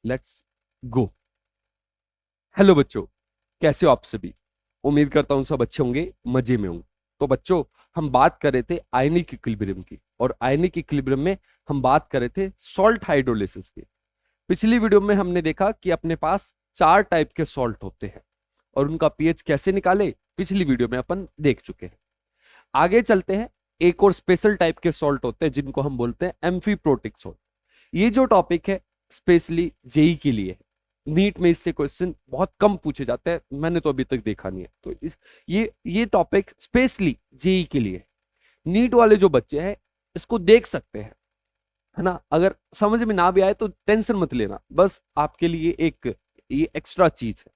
Let's go. Hello बच्चों, कैसे हो आप सभी। उम्मीद करता हूं सब अच्छे होंगे, मजे में होंगे। तो बच्चों, हम बात कर रहे थे आयनिक इक्विलिब्रियम की, और आयनिक इक्विलिब्रियम में हम बात कर रहे थे सॉल्ट हाइड्रोलिसिस की। पिछली वीडियो में हमने देखा कि अपने पास 4 टाइप के सॉल्ट होते हैं और उनका पीएच कैसे निकाले, पिछली वीडियो में अपन देख चुके हैं। आगे चलते हैं। एक और स्पेशल टाइप के सॉल्ट होते हैं जिनको हम बोलते हैं एम्फीप्रोटिक सॉल्ट। ये जो टॉपिक है स्पेशली जेई के लिए है। नीट में इससे क्वेश्चन बहुत कम पूछे जाते हैं, मैंने तो अभी तक देखा नहीं है। तो ये टॉपिक स्पेशली जेई के लिए है। नीट वाले जो बच्चे हैं इसको देख सकते हैं, है ना। अगर समझ में ना भी आए तो टेंशन मत लेना, बस आपके लिए एक ये एक्स्ट्रा चीज है।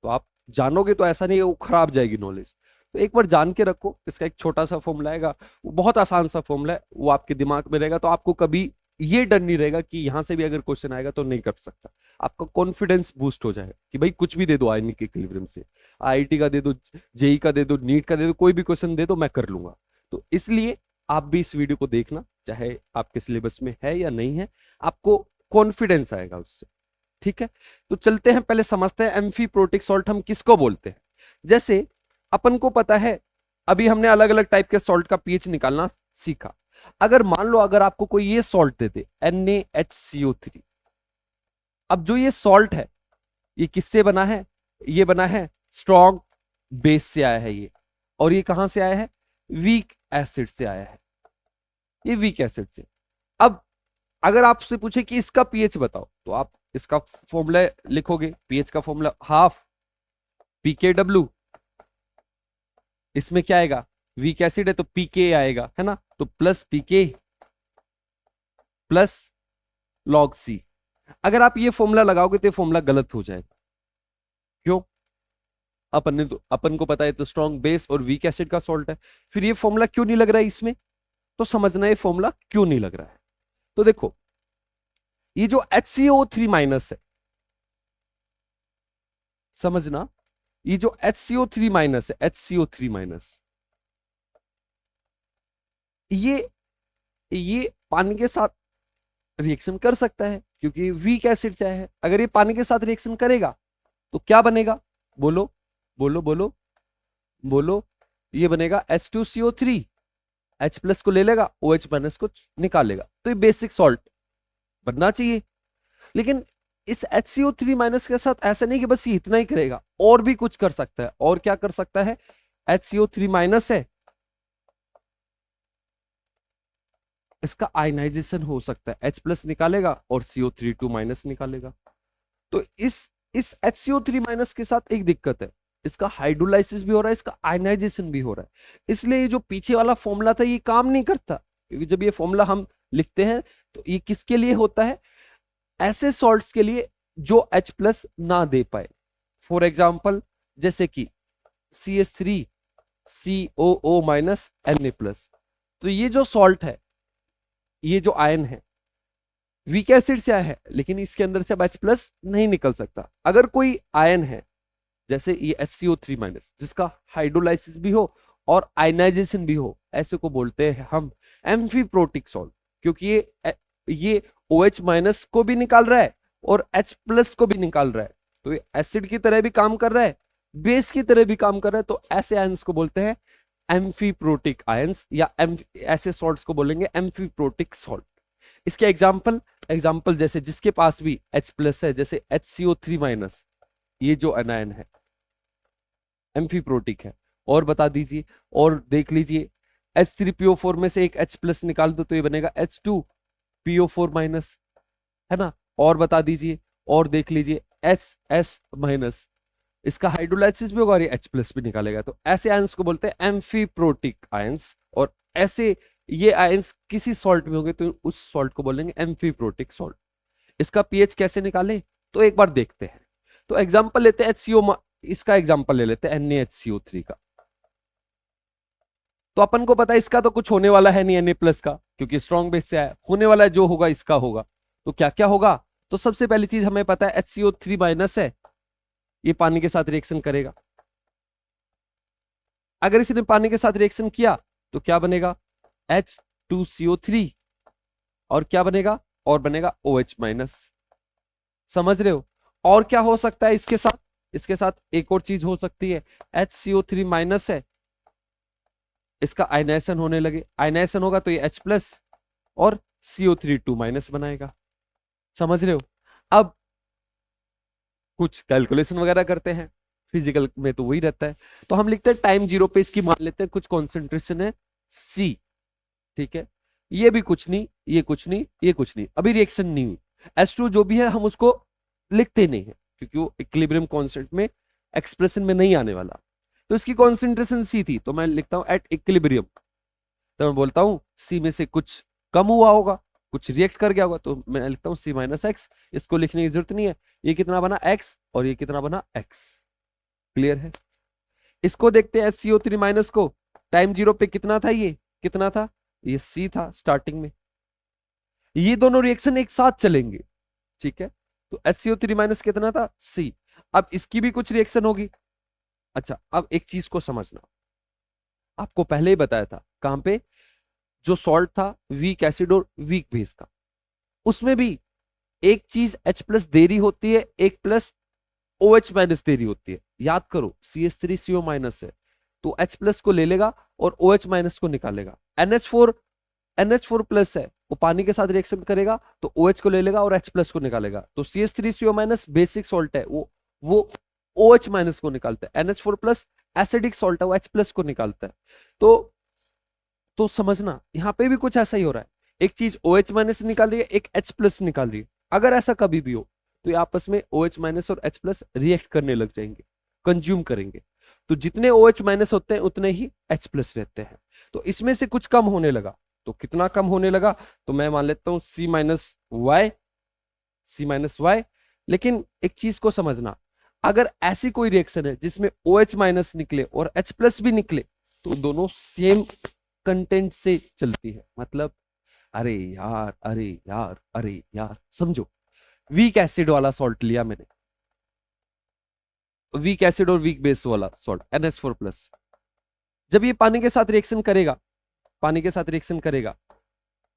तो आप जानोगे तो ऐसा नहीं है वो खराब जाएगी नॉलेज। तो एक बार जान के रखो। इसका एक छोटा सा फॉर्मूला आएगा, वो बहुत आसान सा फॉर्मूला है, वो आपके दिमाग में रहेगा। तो आपको कभी ये डर नहीं रहेगा कि यहां से भी अगर क्वेश्चन आएगा तो नहीं कर सकता। आपका कॉन्फिडेंस बूस्ट हो जाएगा कि भाई कुछ भी दे दो आयनिक इक्विलिब्रियम से, आईआईटी का दे दो, जेई का दे दो, नीट का दे दो, कोई भी क्वेश्चन दे दो मैं कर लूंगा। तो इसलिए आप भी इस वीडियो को देखना, चाहे आपके सिलेबस में है या नहीं है, आपको कॉन्फिडेंस आएगा उससे। ठीक है, तो चलते हैं, पहले समझते हैं एम्फीप्रोटिक सॉल्ट हम किसको बोलते हैं। जैसे अपन को पता है, अभी हमने अलग अलग टाइप के सॉल्ट का पीएच निकालना सीखा। अगर मान लो अगर आपको कोई ये सॉल्ट दे दे NaHCO3, अब जो ये सॉल्ट है ये किससे बना है, ये बना है स्ट्रॉन्ग बेस से आया है ये। और ये कहां से आया है, वीक एसिड से आया है, ये वीक एसिड से। अब अगर आपसे पूछे कि इसका पीएच बताओ, तो आप इसका फॉर्मूला लिखोगे, पीएच का फॉर्मूला हाफ PKW। इसमें क्या आएगा, वीक एसिड है तो पीके आएगा, है ना। तो प्लस पीके प्लस लॉग सी। अगर आप ये फॉर्मूला लगाओगे तो ये फॉर्मूला गलत हो जाएगा। क्यों, अपन को पता है तो स्ट्रॉन्ग बेस और वीक एसिड का सॉल्ट है। फिर ये फॉर्मूला क्यों नहीं लग रहा है इसमें, तो समझना ये फॉर्मूला क्यों नहीं लग रहा है। तो देखो, ये जो HCO3 माइनस है, समझना, ये जो HCO3 माइनस है, HCO3 माइनस, ये पानी के साथ रिएक्शन कर सकता है क्योंकि वीक एसिड से है। अगर ये पानी के साथ रिएक्शन करेगा तो क्या बनेगा, बोलो बोलो बोलो बोलो। ये बनेगा H2CO3, H प्लस को ले लेगा, OH माइनस को निकालेगा, तो ये बेसिक सॉल्ट बनना चाहिए। लेकिन इस HCO3 माइनस के साथ ऐसा नहीं कि बस ये इतना ही करेगा, और भी कुछ कर सकता है। और क्या कर सकता है, HCO3 माइनस है, इसका आयनाइजेशन हो सकता है, H प्लस निकालेगा और CO3 माइनस निकालेगा। तो इस HCO3 माइनस के साथ एक दिक्कत है, इसका हाइड्रोलाइसिस भी हो रहा है, इसका आयनाइजेशन भी हो रहा है। इसलिए ये जो पीछे वाला फॉर्मूला था ये काम नहीं करता, क्योंकि जब ये फॉर्मूला हम लिखते हैं तो ये किसके लिए होता है, ऐसे सॉल्ट्स के लिए जो H प्लस ना दे पाए। फॉर एग्जाम्पल जैसे कि CH3 COO minus Na plus. तो ये जो सॉल्ट है, ये जो आयन है, वीक एसिड से आया है, लेकिन इसके अंदर से अब H प्लस नहीं निकल सकता। अगर कोई आयन है जैसे ये HCO3 माइनस, जिसका हाइड्रोलाइसिस भी हो और आयनाइजेशन भी हो, ऐसे को बोलते हैं हम एम्फीप्रोटिक सॉल्ट। क्योंकि ये OH माइनस को भी निकाल रहा है और H प्लस को भी निकाल रहा है, तो ये एसिड की तरह भी काम कर रहा है, बेस की तरह भी काम कर रहा है। तो ऐसे आयंस को बोलते हैं एम्फीप्रोटिक आयंस, या ऐसे सॉल्ट्स को बोलेंगे एम्फीप्रोटिक सॉल्ट। इसके एग्जाम्पल जैसे जिसके पास भी H प्लस है, जैसे HCO3 माइनस, ये जो अनायन है एम्फीप्रोटिक है। और बता दीजिए, और देख लीजिए, H3PO4 में से एक H प्लस निकाल दो तो ये बनेगा H2PO4 माइनस, है ना। और बता दीजिए, और देख लीजिए HS माइनस, इसका हाइड्रोलाइसिस भी होगा और ये H प्लस भी निकालेगा। तो ऐसे आयंस को बोलते हैं एम्फीप्रोटिक आयंस। और ऐसे ये आयंस किसी सॉल्ट में होंगे तो उस सॉल्ट को बोलेंगे एम्फीप्रोटिक सॉल्ट। इसका पीएच कैसे निकाले, तो एक बार देखते हैं। तो एग्जांपल लेते हैं HCO, इसका एग्जांपल ले लेते हैं NaHCO3 का। तो अपन को पता है इसका तो कुछ होने वाला है नहीं Na प्लस का, क्योंकि स्ट्रॉन्ग बेस से आया। होने वाला जो होगा इसका होगा। तो क्या क्या होगा, तो सबसे पहली चीज हमें पता है HCO3 माइनस है, ये पानी के साथ रिएक्शन करेगा। अगर इसने पानी के साथ रिएक्शन किया तो क्या बनेगा, H2CO3, और क्या बनेगा, और बनेगा OH माइनस। समझ रहे हो? और क्या हो सकता है इसके साथ? इसके साथ एक और चीज हो सकती है, HCO3 माइनस है, इसका आयनाइजेशन होने लगे, आयनाइजेशन होगा तो ये H प्लस और CO3 2 माइनस बनाएगा। समझ रहे हो? अब कुछ कैलकुलेशन वगैरह करते हैं, फिजिकल में तो वही रहता है। तो हम लिखते हैं टाइम जीरो पे इसकी मान लेते हैं कुछ कॉन्सेंट्रेशन है C, ठीक है? ये भी कुछ नहीं, ये कुछ नहीं, ये कुछ नहीं, अभी रिएक्शन नहीं हुई। H2 जो भी है हम उसको लिखते नहीं है क्योंकि वो इक्विलिब्रियम कांस्टेंट में एक्सप्रेशन में नहीं आने वाला। तो इसकी कॉन्सेंट्रेशन C थी तो मैं लिखता हूं एट इक्विलिब्रियम, तो मैं बोलता हूं C में से कुछ कम हुआ होगा, कुछ रिएक्ट कर गया होगा, तो मैं लिखता हूं C माइनस एक्स। इसको लिखने की जरूरत नहीं है, ये कितना बना X और ये कितना बना X। क्लियर है? इसको देखते हैं HCO3 माइनस को, टाइम जीरो पे कितना था, ये कितना था, ये C था स्टार्टिंग में। ये दोनों रिएक्शन एक साथ चलेंगे, ठीक है? तो HCO3 माइनस कितना था, C। अब इसकी भी कुछ रिएक्शन होगी। अच्छा, अब एक चीज को समझना, आपको पहले ही बताया था कहां पे, जो सॉल्ट था वीक एसिड और वीक बेस का, उसमें भी एक चीज H प्लस दे रही होती है, एक प्लस OH माइनस दे रही होती है। याद करो CH3CO माइनस है तो H प्लस को ले लेगा और OH माइनस को निकालेगा। NH4 प्लस है, वो पानी के साथ रिएक्शन करेगा तो OH को ले लेगा और H प्लस को निकालेगा। तो CH3CO माइनस बेसिक सॉल्ट है, वो OH माइनस को निकालता है। NH4 प्लस एसिडिक सॉल्ट है, वो H प्लस को निकालता है। तो समझना यहां पे भी कुछ ऐसा ही हो रहा है, एक चीज OH माइनस निकाल रही है, एक H प्लस निकाल रही है। अगर ऐसा कभी भी हो तो ये आपस में OH माइनस और H प्लस रिएक्ट करने लग जाएंगे, कंज्यूम करेंगे। तो जितने OH माइनस होते हैं उतने ही H प्लस रहते हैं। तो इसमें से कुछ कम होने लगा, तो कितना कम होने लगा, तो मैं मान लेता हूं C माइनस वाई। लेकिन एक चीज को समझना, अगर ऐसी कोई रिएक्शन है जिसमें OH माइनस निकले और H प्लस भी निकले तो दोनों सेम कंटेंट से चलती है। मतलब अरे यार, अरे यार, अरे यार, समझो, वीक एसिड वाला सॉल्ट लिया मैंने, वीक एसिड और वीक बेस वाला सॉल्ट NH4 प्लस, जब ये पानी के साथ रिएक्शन करेगा, पानी के साथ रिएक्शन करेगा,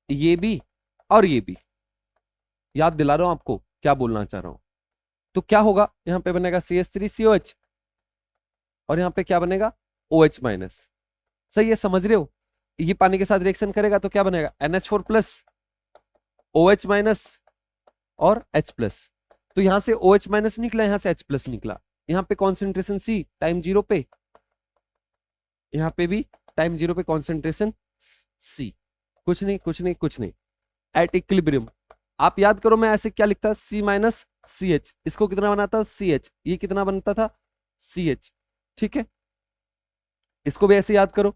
ये भी और ये भी, याद दिला रहा हूं आपको क्या बोलना चाह रहा हूं। तो क्या होगा, यहां पे बनेगा CH3COH और यहां पे क्या बनेगा, OH माइनस। सही है? समझ रहे हो? ये पानी के साथ रिएक्शन करेगा तो क्या बनेगा, NH4 प्लस, OH माइनस और H प्लस। तो यहां से OH माइनस निकला, यहां से H प्लस निकला। यहां पे कॉन्सेंट्रेशन C टाइम जीरो पे, यहां पे भी टाइम जीरो पे कॉन्सेंट्रेशन C। कुछ नहीं, कुछ नहीं, कुछ नहीं, एट इक्विलिब्रियम। आप याद करो मैं ऐसे क्या लिखता, C माइनस CH, इसको कितना बनाता CH, ये कितना बनता था CH, ठीक है? इसको भी ऐसे याद करो,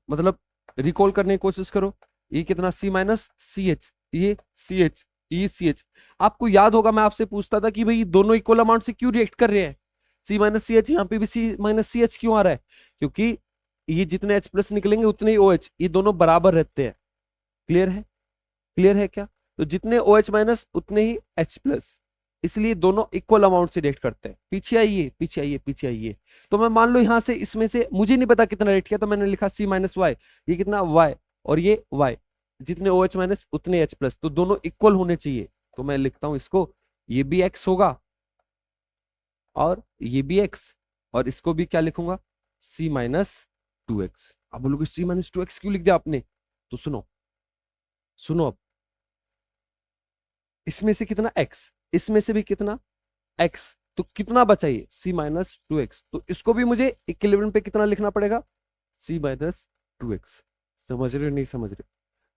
मतलब रिकॉल करने की कोशिश करो, ये कितना C माइनस CH, ये CH, ये CH। आपको याद होगा मैं आपसे पूछता था कि भाई दोनों इक्वल अमाउंट से क्यों रिएक्ट कर रहे हैं, C माइनस CH, यहाँ पे भी C माइनस CH क्यों आ रहा है, क्योंकि ये जितने H प्लस निकलेंगे उतने ही OH, ये दोनों बराबर रहते हैं। क्लियर है? क्लियर है क्या? तो जितने OH माइनस उतने ही H प्लस, इसलिए दोनों इक्वल अमाउंट से रिएक्ट करते हैं। पीछे आइए, पीछे आइए, पीछे आइए। तो मैं मान लो यहां से, इसमें से मुझे नहीं पता कितना रिएक्ट किया, तो मैंने लिखा C माइनस वाई, ये कितना Y और ये Y, जितने OH माइनस उतने H प्लस, तो दोनों इक्वल होने चाहिए। तो मैं लिखता हूं इसको, ये भी X होगा और ये भी X, और इसको भी क्या लिखूंगा, C माइनस 2X। आप बोलोगे C माइनस 2X क्यों लिख दिया आपने, तो सुनो, सुनो अब, इसमें से कितना X, इसमें से भी कितना X, तो कितना बचा ये C-2X। तो इसको भी मुझे इक्विलिब्रियम पे कितना लिखना पड़ेगा, C-2X। समझ रहे हो नहीं समझ रहे?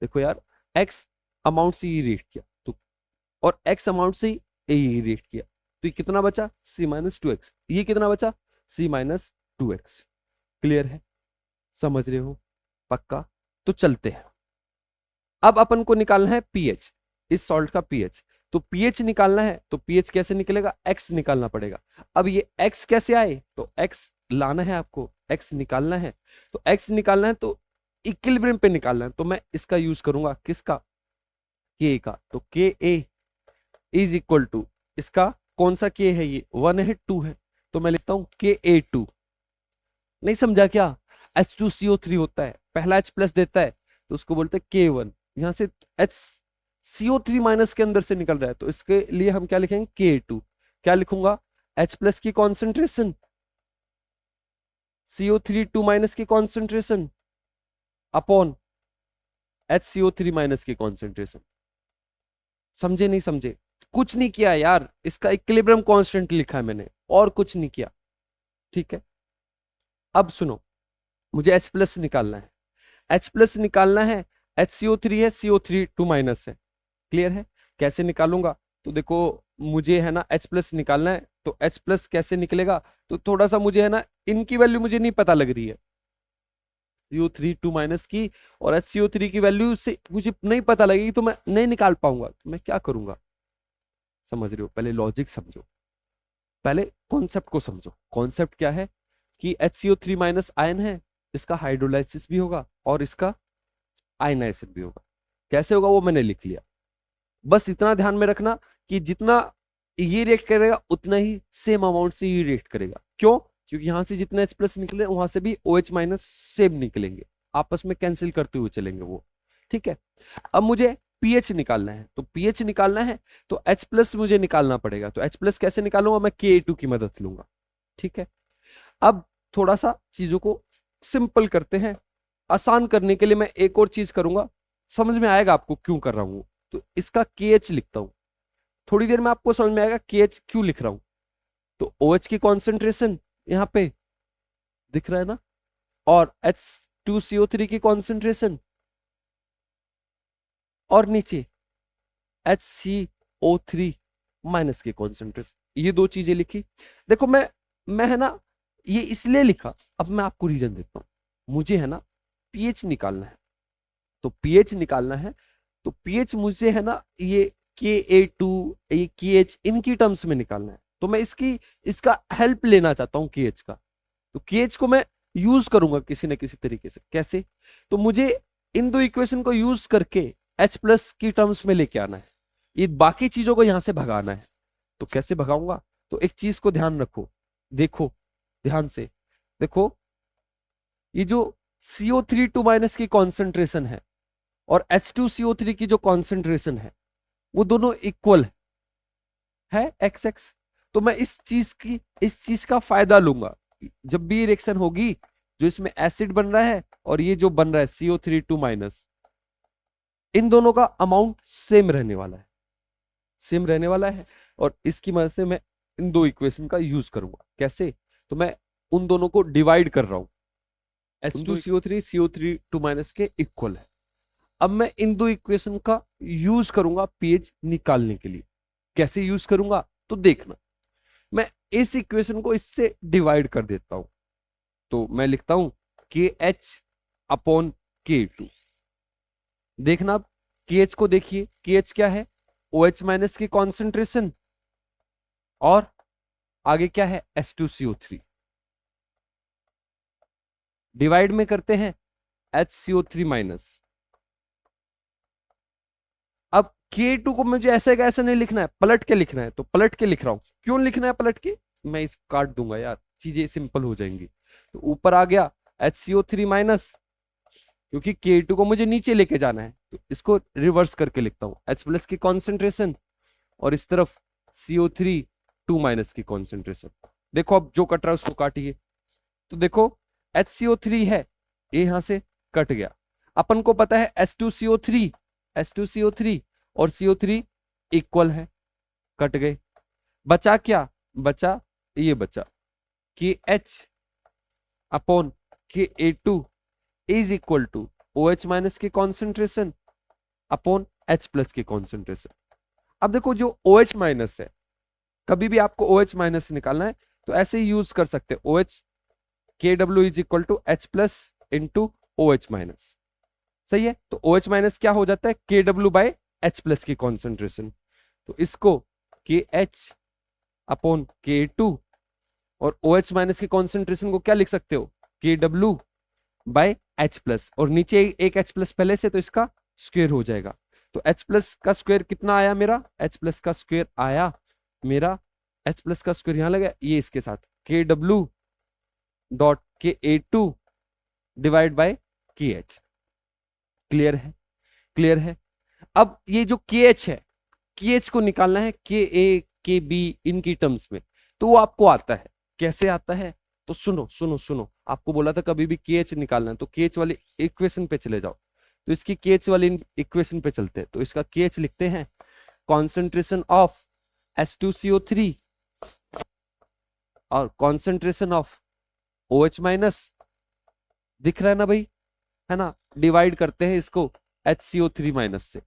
देखो यार, X अमाउंट से ये रेट किया तो, और X अमाउंट से ये रेट किया, तो ये कितना बचा C-2X, ये कितना बचा C-2X। क्लियर है? समझ रहे हो? पक्का? तो चलते हैं, अब अपन को निकालना है पीएच, इस सॉल्ट का पीएच। तो पीएच निकालना है तो पीएच कैसे निकलेगा, एक्स निकालना पड़ेगा। अब ये एक्स कैसे आए, तो एक्स लाना है आपको, एक्स निकालना है, तो एक्स निकालना है तो इक्विलिब्रियम पे निकालना है। तो मैं इसका यूज करूंगा, किसका, के का। तो के ए इज इक्वल टू, इसका कौन सा के है, ये 1 है 2 है, तो मैं लिखता हूं Ka2। नहीं समझा क्या, H2CO3 होता है, पहला H प्लस देता है तो उसको बोलते हैं K1। यहां से H CO3 माइनस के अंदर से निकल रहा है, तो इसके लिए हम क्या लिखेंगे, Ka2। क्या लिखूंगा, H प्लस की कॉन्सेंट्रेशन, CO3 2 माइनस की कॉन्सेंट्रेशन अपॉन HCO3 माइनस की कॉन्सेंट्रेशन। समझे नहीं समझे? कुछ नहीं किया यार, इसका इक्विलिब्रियम कांस्टेंट लिखा है मैंने, और कुछ नहीं किया। ठीक है, अब सुनो, मुझे H प्लस निकालना है। H प्लस निकालना है, HCO3 है, CO3 2 माइनस है। क्लियर है? कैसे निकालूंगा, तो देखो मुझे है ना H प्लस निकालना है, तो H प्लस कैसे निकलेगा, तो थोड़ा सा मुझे है ना, इनकी वैल्यू मुझे नहीं पता लग रही है, CO3 2 माइनस की और HCO3 की वैल्यू से मुझे नहीं पता लगेगी, तो मैं नहीं निकाल पाऊंगा। तो मैं क्या करूंगा, समझ रहे हो? पहले लॉजिक समझो, पहले कॉन्सेप्ट को समझो। कॉन्सेप्ट क्या है कि HCO3 माइनस आयन है, इसका हाइड्रोलाइसिस भी होगा और इसका आयनाइजेशन भी होगा। कैसे होगा वो मैंने लिख लिया। बस इतना ध्यान में रखना कि जितना ये रिएक्ट करेगा उतना ही सेम अमाउंट से ये रिएक्ट करेगा। क्यों? क्योंकि यहां से जितने H प्लस निकले वहां से भी OH माइनस सेम निकलेंगे, आपस में कैंसिल करते हुए चलेंगे वो। ठीक है, अब मुझे पीएच निकालना है, तो पीएच निकालना है तो H प्लस मुझे निकालना पड़ेगा। तो H प्लस कैसे निकालूंगा, मैं Ka2 की मदद लूंगा। ठीक है, अब थोड़ा सा चीजों को सिंपल करते हैं। आसान करने के लिए मैं एक और चीज करूंगा, समझ में आएगा आपको क्यों कर रहा हूं। तो इसका KH लिखता हूं, थोड़ी देर में आपको समझ में आएगा KH क्यों लिख रहा हूं। तो OH की कॉन्सेंट्रेशन यहां पे दिख रहा है ना, और H2CO3 की कॉन्सेंट्रेशन, और नीचे HCO3 माइनस की कॉन्सेंट्रेशन, ये दो चीजें लिखी। देखो मैं है ना ये इसलिए लिखा, अब मैं आपको रीजन देता हूं। मुझे है ना पीएच निकालना है, तो पीएच निकालना है, तो पीएच मुझे है ना ये Ka2 ये KH इनकी टर्म्स में निकालना है। तो मैं इसका हेल्प लेना चाहता हूं KH का, तो KH को मैं यूज करूंगा किसी न किसी तरीके से। कैसे? तो मुझे इन दो इक्वेशन को यूज करके H प्लस की टर्म्स में लेके आना है, ये बाकी चीजों को यहां से भगाना है। तो कैसे भगाऊंगा, तो एक चीज को ध्यान रखो, देखो ध्यान से देखो, ये जो CO3 2 माइनस की कॉन्सेंट्रेशन है और H2CO3 की जो कॉन्सेंट्रेशन है वो दोनों इक्वल है XX। तो मैं इस चीज का फायदा लूंगा। जब भी रिएक्शन होगी, जो इसमें एसिड बन रहा है और ये जो बन रहा है CO3 2 माइनस, इन दोनों का अमाउंट सेम रहने वाला है, सेम रहने वाला है। और इसकी मदद से मैं इन दो इक्वेशन का यूज करूंगा। कैसे? तो मैं उन दोनों को डिवाइड कर रहा हूं, H2CO3 CO3 2 माइनस के इक्वल है। अब मैं इन दो इक्वेशन का यूज करूंगा पीएच निकालने के लिए। कैसे यूज करूंगा, तो देखना, मैं इस इक्वेशन को इससे डिवाइड कर देता हूं। तो मैं लिखता हूं KH अपॉन K2। देखना, अब KH को देखिए, KH क्या है, OH माइनस की कॉन्सेंट्रेशन, और आगे क्या है, H2CO3। डिवाइड में करते हैं HCO3 माइनस। अब K2 को मुझे ऐसे का ऐसा नहीं लिखना है, पलट के लिखना है, तो पलट के लिख रहा हूं। क्यों लिखना है पलट के, मैं इसको काट दूंगा यार, चीजें सिंपल हो जाएंगी। तो ऊपर आ गया HCO3 माइनस, क्योंकि K2 को मुझे नीचे लेके जाना है, तो इसको रिवर्स करके लिखता हूं, H प्लस की कॉन्सेंट्रेशन और इस तरफ CO3 2 माइनस की कॉन्सेंट्रेशन। देखो अब जो कट रहा है उसको काटिए, तो देखो HCO3 है, ये यहां से कट गया। अपन को पता है H2CO3 और CO3 इक्वल है, कट गए। बचा क्या, बचा ये बचा कि H upon Ka2 is equal to OH minus की कॉन्सेंट्रेशन अपॉन H प्लस की कॉन्सेंट्रेशन। अब देखो जो OH माइनस है, कभी भी आपको OH माइनस निकालना है तो ऐसे ही यूज कर सकते हैं, OH KW is equal to H plus into OH minus. सही है, तो OH माइनस क्या हो जाता है, KW बाय H प्लस की कॉन्सेंट्रेशन। तो इसको KH अपॉन K2 और OH माइनस की कॉन्सेंट्रेशन को क्या लिख सकते हो, KW बाय H प्लस, और नीचे एक H प्लस पहले से, तो इसका स्क्वायर हो जाएगा। तो H प्लस का स्क्वायर कितना आया मेरा, H प्लस का स्क्वायर आया मेरा, H प्लस का स्क्वायर यहां लगा, ये इसके साथ KW dot Ka2 divide by KH। Clear है, क्लियर है। अब ये जो के एच है, के एच को निकालना है के ए के बी इनकी टर्म्स में, तो वो आपको आता है। कैसे आता है? तो सुनो सुनो सुनो, आपको बोला था कभी भी के एच निकालना है तो के एच वाले इक्वेशन पे चले जाओ। तो इसकी के एच वाली इक्वेशन पे चलते हैं, तो इसका के एच लिखते हैं कॉन्सेंट्रेशन ऑफ H2CO3 और कॉन्सेंट्रेशन ऑफ OH माइनस, दिख रहा है ना भाई, है ना, डिवाइड करते हैं इसको HCO3 माइनस से।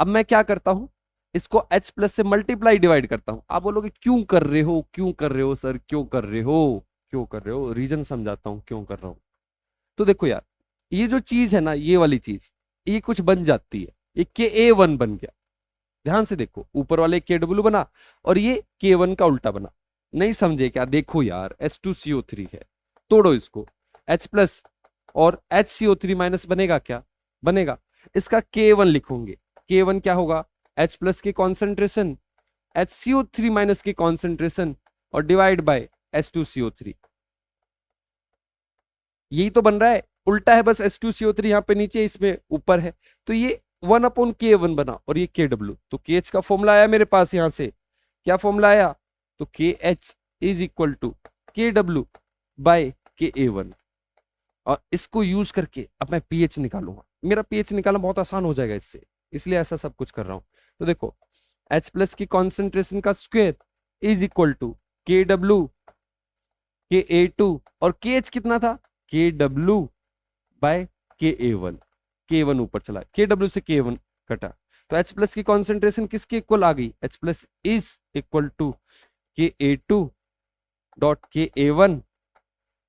अब मैं क्या करता हूं, इसको H प्लस से मल्टीप्लाई डिवाइड करता हूं। आप बोलोगे क्यों कर रहे हो, क्यों कर रहे हो सर, क्यों कर रहे हो, क्यों कर रहे हो, रीजन समझाता हूं क्यों कर रहा हूं। तो देखो यार, ये जो चीज है ना, ये वाली चीज, ये कुछ बन जाती है, ये Ka1 बन गया। ध्यान से देखो, ऊपर वाले KW बना और ये K1 का उल्टा बना। नहीं समझे क्या? देखो यार, H2CO3 है, तोड़ो इसको, H प्लस और HCO3 माइनस बनेगा क्या? बनेगा। इसका K1 लिखोगे, K1 क्या होगा? H प्लस के कॉन्सेंट्रेशन, HCO3 माइनस के कॉन्सेंट्रेशन और डिवाइड बाय H2CO3। यही तो बन रहा है, उल्टा है बस, H2CO3 यहाँ पे नीचे, इसमें ऊपर है। तो ये 1/K1 बना और ये KW। तो KH का फॉर्मूला आया मेरे पास, यहां से क्या फॉर्मूला आया? तो KH is equal to KW by KA1। और इसको यूज करके अब मैं पीएच निकालूंगा। मेरा पीएच निकालना बहुत आसान हो जाएगा इससे, इसलिए ऐसा सब कुछ कर रहा हूं। तो देखो, H प्लस की कॉन्सेंट्रेशन का square is equal to KW KA2 और KH कितना था? KW by KA1। K1 ऊपर चला, KW से K1 कटा, तो H प्लस की कॉन्सेंट्रेशन किसके इक्वल आ गई? H plus is equal to KA2 dot KA1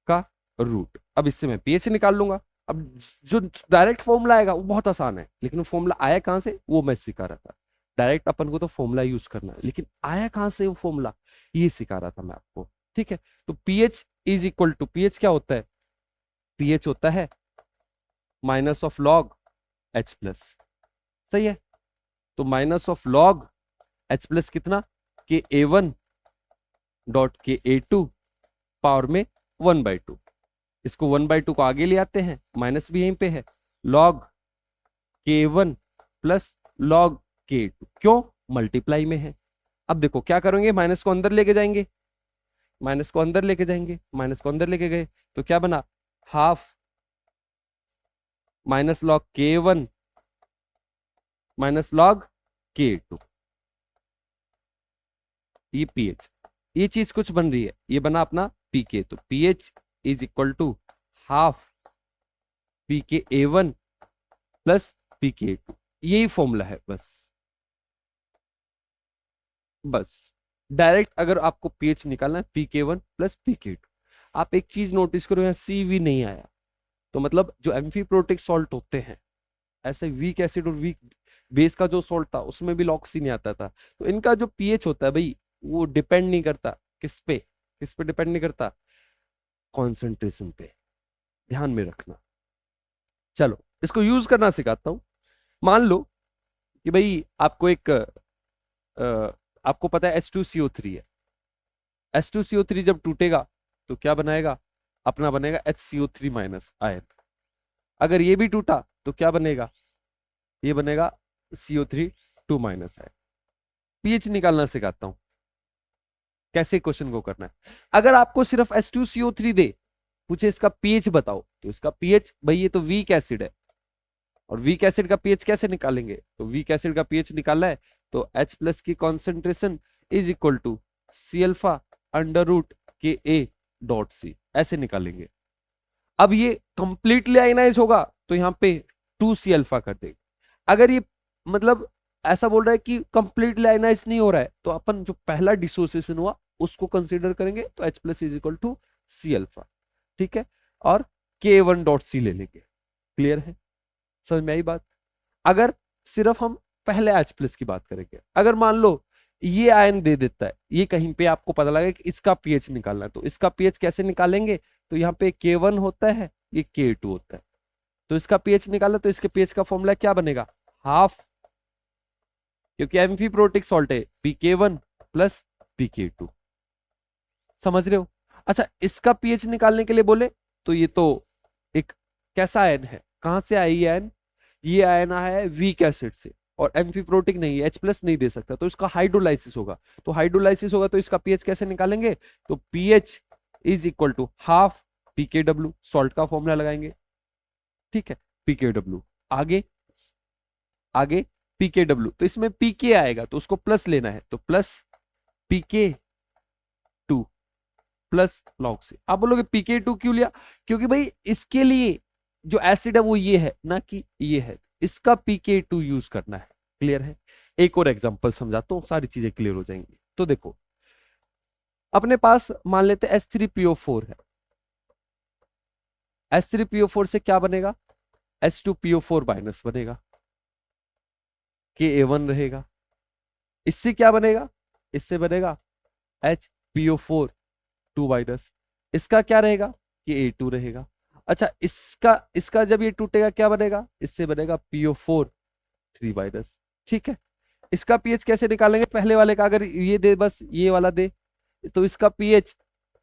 का रूट। अब इससे मैं पीएच निकाल लूंगा। अब जो डायरेक्ट फॉर्मूला आएगा वो बहुत आसान है, लेकिन वो फॉर्मूला आया कहां से वो मैं सिखा रहा था। डायरेक्ट अपन को तो फॉर्मूला यूज करना है, लेकिन आया कहां से वो फॉर्मूला, ये सिखा रहा था मैं आपको। ठीक है, तो pH is equal to, pH क्या होता है? पीएच होता है minus of log H plus. सही है, तो minus of log H plus कितना? KA1 डॉट KA2 पावर में 1/2। इसको 1/2 को आगे ले आते हैं, माइनस भी यहीं पे है, log K1 plus log K2। क्यों? मल्टीप्लाई में है। अब देखो क्या करेंगे, माइनस को अंदर लेके जाएंगे, माइनस को अंदर लेके जाएंगे, माइनस को अंदर लेके गए तो क्या बना? Half minus log K1 minus log K2। ये पीएच, ये चीज कुछ बन रही है, ये बना अपना पीके। तो pH is equal to half PKA1 plus PKA2। यही फॉर्मूला है बस। बस डायरेक्ट अगर आपको पीएच निकालना है PK1 प्लस PK2। आप एक चीज नोटिस करो, यहाँ CV नहीं आया, तो मतलब जो एम्फीप्रोटिक सॉल्ट होते हैं, ऐसे वीक एसिड और वीक बेस का जो सॉल्ट था उसमें भी लॉक्सी नहीं आता था। तो इनका जो पीएच होता है भाई, वो डिपेंड नहीं करता किस पे, किस पे डिपेंड नहीं करता? कॉन्सेंट्रेशन पे। ध्यान में रखना। चलो इसको यूज करना सिखाता हूं। मान लो कि भाई आपको एक आपको पता है H2CO3 है। H2CO3 जब टूटेगा तो क्या बनाएगा? अपना बनेगा HCO3 माइनस आयन। अगर ये भी टूटा तो क्या बनेगा? ये बनेगा CO3 2 माइनस आयन। पीएच निकालना सिखाता हूं, कैसे क्वेश्चन को करना है। अगर आपको सिर्फ H2CO3 दे, पूछे इसका पीएच बताओ, तो इसका पीएच भाई, ये तो वीक एसिड है, और वीक एसिड का पीएच कैसे निकालेंगे? तो वीक एसिड का पीएच निकालना है तो H प्लस की concentration is equal to C alpha under root KA dot C, ऐसे निकालेंगे। अब ये कंप्लीटली आयनाइज होगा तो यहाँ पे 2C अल्फा कर देगा। अगर ये मतलब ऐसा बोल रहा है कि कंप्लीटली आयनाइज नहीं हो रहा है, तो अपन जो पहला डिसोसिएशन हुआ उसको कंसीडर करेंगे, तो H plus is equal to C alpha. ठीक है, और K1 डॉट C ले लेंगे। क्लियर है, समझ में आई बात? अगर सिर्फ हम पहले H प्लस की बात करेंगे, अगर मान लो ये आयन दे देता है, ये कहीं पे आपको पता लगा कि इसका पीएच निकालना है, तो इसका पीएच कैसे निकालेंगे? तो यहाँ पे K1 होता है, ये K2 होता है, तो इसका पीएच निकालना, तो इसके पीएच का फॉर्मूला क्या बनेगा? हाफ, क्योंकि एम्फीप्रोटिक सॉल्ट है, PK1 प्लस PK2। समझ रहे हो? अच्छा, इसका पीएच निकालने के लिए बोले तो ये तो एक कैसा आयन है, कहां से आई आयन? ये आयन है वीक एसिड से और एम्फीप्रोटिक नहीं है, H प्लस नहीं दे सकता, तो इसका हाइड्रोलाइसिस होगा। तो हाइड्रोलाइसिस होगा तो इसका पीएच कैसे निकालेंगे, तो pH is equal to half पीकेडब्ल्यू, सॉल्ट का फॉर्मूला लगाएंगे, ठीक है, पीकेडब्ल्यू। आगे आगे पीकेडब्ल्यू, तो इसमें पीके आएगा तो उसको प्लस लेना है, तो plus PK two plus log से। आप बोलोगे पीके टू क्यों लिया, क्योंकि भाई इसके लिए जो एसिड है वो ये है ना कि ये है, इसका पीके टू यूज करना है। क्लियर है। एक और एग्जांपल समझाता हूं, सारी चीजें क्लियर हो जाएंगी। तो देखो अपने पास मान लेते H3PO4 है, H3PO4 से क्या बनेगा, H2PO4 माइनस बनेगा, KA1 रहेगा। इससे क्या बनेगा, इससे बनेगा HPO4 2 माइनस, इसका क्या रहेगा, KA2 रहेगा। अच्छा इसका इसका जब ये टूटेगा क्या बनेगा, इससे बनेगा PO4 3 माइनस, ठीक है। इसका पीएच कैसे निकालेंगे, पहले वाले का अगर ये दे, बस ये वाला दे, तो इसका pH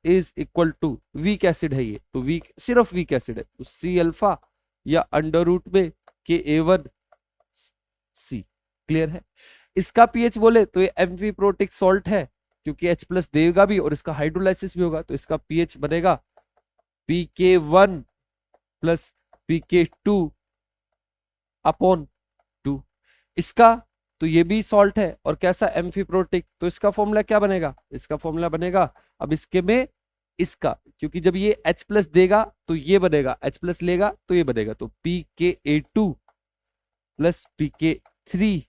is equal to, weak acid है ये, तो वीक सिर्फ वीक एसिड है, तो सी अल्फा या अंडर रूट में KA1 C। क्लियर है। इसका पीएच बोले तो ये एम्फीप्रोटिक सॉल्ट है, क्योंकि H प्लस देगा भी और इसका हाइड्रोलाइसिस भी होगा, तो इसका पीएच बनेगा PK1 प्लस PK2 अपॉन 2। इसका तो ये भी सॉल्ट है और कैसा एम्फीप्रोटिक, तो इसका फॉर्मूला क्या बनेगा, इसका फॉर्मूला बनेगा, अब इसके में इसका, क्योंकि जब ये H प्लस देगा तो ये बनेगा, H प्लस लेगा तो ये बनेगा, तो PKA2 प्लस PK3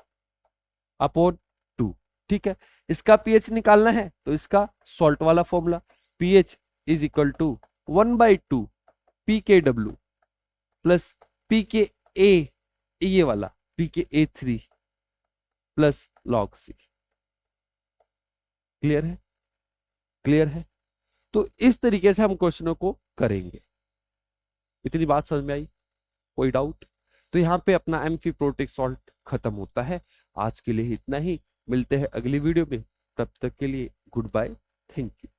अपॉन 2, ठीक है। इसका पीएच निकालना है तो इसका सॉल्ट वाला formula, pH is equal to 1/2 PKW plus PKA, ये वाला PKA3 plus log C। Clear है, क्लियर है। तो इस तरीके से हम क्वेश्चनों को करेंगे। इतनी बात समझ में आई, कोई डाउट? तो यहाँ पे अपना एम्फीप्रोटिक सॉल्ट खत्म होता है। आज के लिए इतना ही, मिलते हैं अगली वीडियो में, तब तक के लिए गुड बाय, थैंक यू।